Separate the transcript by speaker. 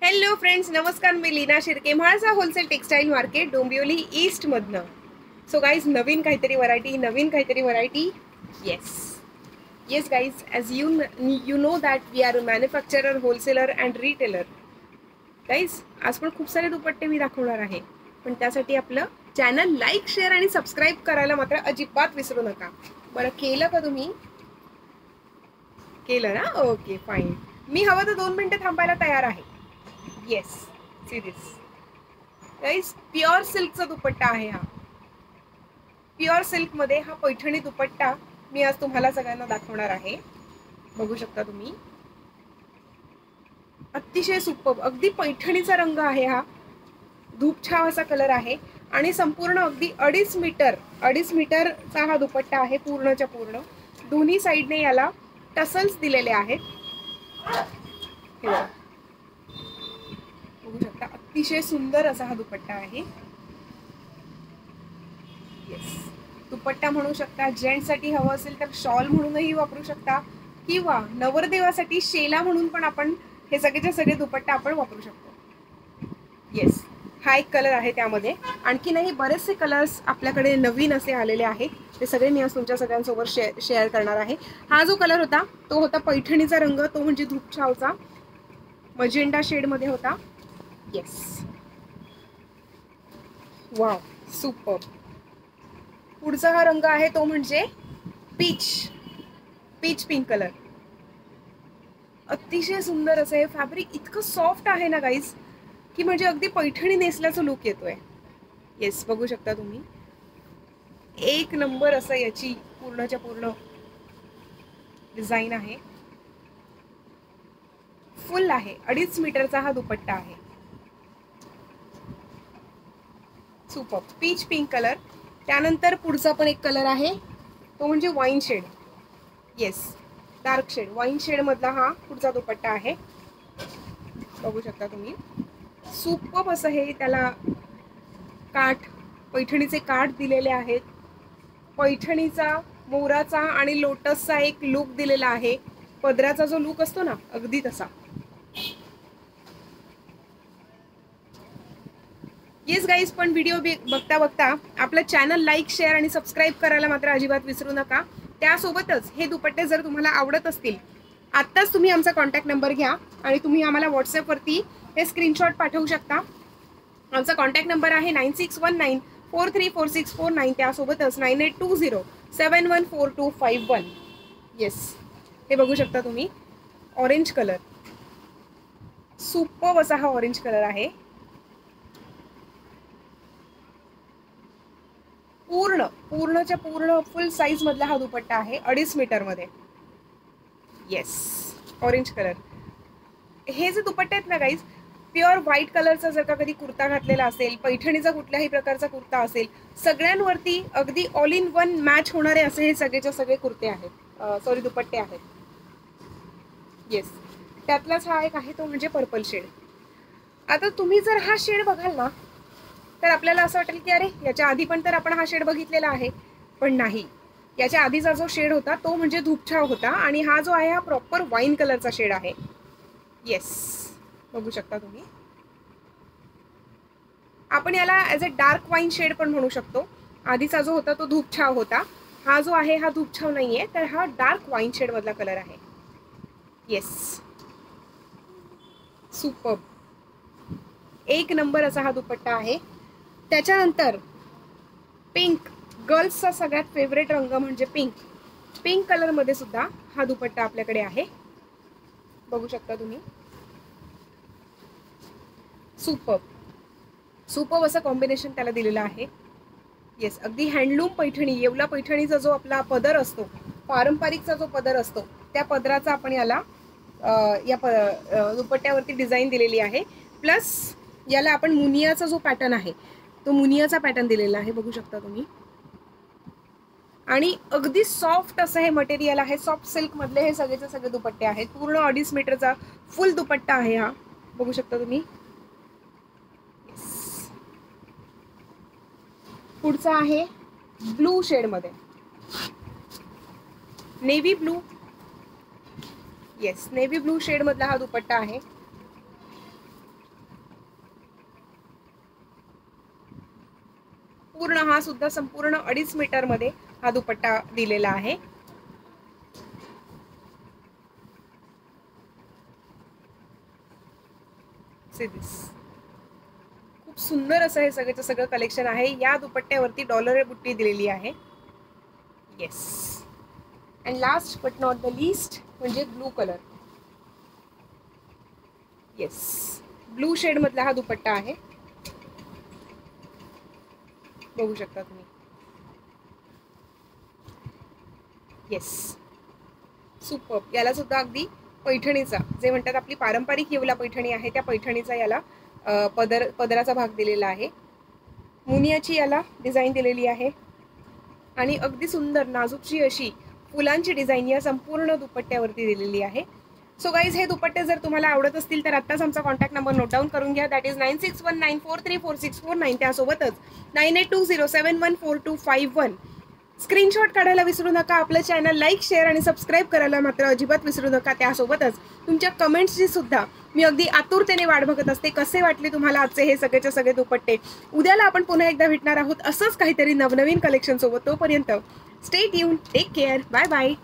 Speaker 1: Hello friends, नमस्कार. मी Leena Shirke, Mhalsa wholesale textile market, Dombivli east मधनं. सो गाईज, नवीन काहीतरी variety. Yes guys, as you know that we are manufacturer, wholesaler and retailer. Guys, आज पण खूप सारे दुपट्टे मी दाखवणार आहे, पण त्यासाठी आपलं चॅनल लाईक, शेअर आणि सबस्क्राईब करायला मात्र अजिबात विसरू नका. बरं, केलं का तुम्ही? केलं ना? Okay, fine. मी हवं तर 2 मिनिटं थांबायला तयार आहे. Yes, see this guys, pure सिल्कचा दुपट्टा आहे हा. प्युअर सिल्क मध्ये हा पैठणी दुपट्टा मी आज तुम्हाला सगळ्यांना दाखवणार आहे. बघू शकता तुम्ही, अतिशय सुपर्ब, अगदी पैठणीचा रंग आहे हा. धूपछाव असा कलर आहे आणि संपूर्ण अगदी 2.5 मीटरचा हा दुपट्टा आहे. पूर्णच्या पूर्ण दोन्ही साईडने याला टसल्स दिलेले आहेत. बघू शकता, अतिशय सुंदर असा हा दुपट्टा आहे. येस, दुपट्टा म्हणू शकता. जेंट्ससाठी हवं असेल तर शॉल म्हणूनही वापरू शकता, किंवा नवरदेवासाठी शेला म्हणून पण आपण हे सगळेचे सगळे दुपट्टा आपण वापरू शकतो. येस, हा एक कलर आहे. त्यामध्ये आणखीनही बरेचसे कलर्स आपल्याकडे नवीन असे आलेले आहेत. ते सगळे मी आज तुमच्या सगळ्यांसोबत शेअर करणार आहे. हा जो कलर होता तो होता पैठणीचा रंग, तो म्हणजे धूपछावचा मजेंडा शेडमध्ये होता. Yes, wow, super. पुढचा हा रंग आहे तो म्हणजे पीच पिंक कलर. अतिशय सुंदर असं हे फॅब्रिक, इतकं सॉफ्ट आहे ना गाईज, की म्हणजे अगदी पैठणी नेसल्याचा लुक येतोय. येस, बघू शकता तुम्ही, एक नंबर असं याची पूर्णच्या पूर्ण डिझाईन आहे. फुल आहे. 2.5 मीटरचा हा दुपट्टा आहे. Super peach pink colour. त्यानंतर पुढचा पण एक कलर आहे, तो म्हणजे wine shade. Yes, dark shade, wine shade मधला हा पुढचा दुपट्टा आहे. बघू शकता तुम्ही, सुपर्ब असं हे त्याला काठ, पैठणीचे काठ दिलेले आहेत. पैठणीचा, मोराचा आणि लोटसचा एक लुक दिलेला आहे. पदराचा जो लुक असतो ना, अगदी तसा. येस गाईज, पण व्हिडिओ बघता बघता आपलं चॅनल लाईक, शेअर आणि सबस्क्राईब करायला मात्र अजिबात विसरू नका. त्यासोबतच हे दुपट्टे जर तुम्हाला आवडत असतील, आत्ताच तुम्ही आमचा कॉन्टॅक्ट नंबर घ्या आणि तुम्ही आम्हाला व्हॉट्सअपवरती हे स्क्रीनशॉट पाठवू शकता. आमचा कॉन्टॅक्ट नंबर आहे 9619434649. त्यासोबतच 9820714251. येस, हे बघू शकता तुम्ही, ऑरेंज कलर, सुपर्ब असा हा ऑरेंज कलर आहे. पूर्णच्या पूर्ण फुल साईज मधला हा दुपट्टा आहे, 2.5 मीटर मध्ये. Yes, orange colour. हे जे दुपट्टे आहेत ना गाईज, प्युअर व्हाईट कलरचा जर का कधी कुर्ता घातलेला असेल, पैठणीचा कुठल्याही प्रकारचा कुर्ता असेल, सगळ्यांवरती अगदी ऑल इन वन मॅच होणारे असे हे सगळेच्या सगळे कुर्ते आहेत, सॉरी दुपट्टे आहेत. येस, त्यातलाच हा एक आहे, तो म्हणजे पर्पल शेड. आता तुम्ही जर हा शेड बघाल ना, तर आपल्याला असं वाटेल की अरे, याच्या आधी पण तर आपण हा शेड बघितलेला आहे. पण नाही, याच्या आधीचा जो शेड होता तो म्हणजे धूपछाव होता, आणि हा जो आहे हा प्रॉपर वाईन कलरचा शेड आहे. येस, बघू शकता तुम्ही, आपण याला as a dark wine shade पण म्हणू शकतो. आधीचा जो होता तो धूपछाव होता, हा जो आहे हा धूपछाव नाहीये, तर हा डार्क वाईन शेड मधला कलर आहे. येस, सुपर्ब, एक नंबर असा हा दुपट्टा आहे. त्याच्यानंतर पिंक, गर्ल्सचा सगळ्यात फेवरेट रंग म्हणजे पिंक कलर मध्ये सुद्धा हा दुपट्टा आपल्याकडे आहे. बघू शकता तुम्ही, सुपर्ब असं कॉम्बिनेशन त्याला दिलेलं आहे. येस, अगदी हँडलूम पैठणी, येवला पैठणीचा जो आपला पदर असतो, पारंपरिकचा जो पदर असतो, त्या पदराचा आपण याला या दुपट्ट्यावरती डिझाईन दिलेली आहे. प्लस याला आपण मुनियाचा जो पॅटर्न आहे, तो मुनियाचा पॅटर्न दिलेला आहे. बघू शकता तुम्ही, आणि अगदी सॉफ्ट असं हे मटेरियल आहे. सॉफ्ट सिल्क मधले हे सगळेचे सगळे दुपट्टे आहेत. पूर्ण 2.5 मीटरचा फुल दुपट्टा आहे हा. बघू शकता तुम्ही. पुढचा आहे ब्लू शेड मध्ये, navy blue. Yes, navy blue shade मधला हा दुपट्टा आहे. संपूर्ण हा सुद्धा संपूर्ण 2.5 मीटर मध्ये हा दुपट्टा दिलेला आहे. खूप सुंदर असं हे सगळ्याचं सगळं कलेक्शन आहे. या दुपट्ट्यावरती डॉलर बुट्टी दिलेली आहे. Yes. And last but not the least म्हणजे blue colour. Yes, blue shade मधला हा दुपट्टा आहे. बघू शकता तुम्ही. Yes, super. याला सुद्धा अगदी पैठणीचा, जे म्हणतात आपली पारंपरिक येवला पैठणी आहे त्या पैठणीचा याला पदराचा भाग दिलेला आहे. मुनियाची याला डिझाईन दिलेली आहे आणि अगदी सुंदर नाजूकची अशी फुलांची डिझाईन या संपूर्ण दुपट्ट्यावरती दिलेली आहे. सो गाईज, हे दुपट्टे जर तुम्हाला आवडत असतील तर आत्ताच आमचा कॉन्टॅक्ट नंबर नोट डाऊन करून घ्या. That is 9619434649. त्यासोबतच 9820714251. स्क्रीनशॉट काढायला विसरू नका. आपलं चॅनल लाईक, शेअर आणि सबस्क्राईब करायला मात्र अजिबात विसरू नका. त्यासोबतच तुमच्या कमेंट्सची सुद्धा मी अगदी आतुरतेने वाट बघत असते. कसे वाटले तुम्हाला आजचे हे सगळेचे सगळे दुपट्टे. उद्याला आपण पुन्हा एकदा भेटणार आहोत असंच काहीतरी नवनवीन कलेक्शन सोबत. तोपर्यंत stay tune, take care, bye bye.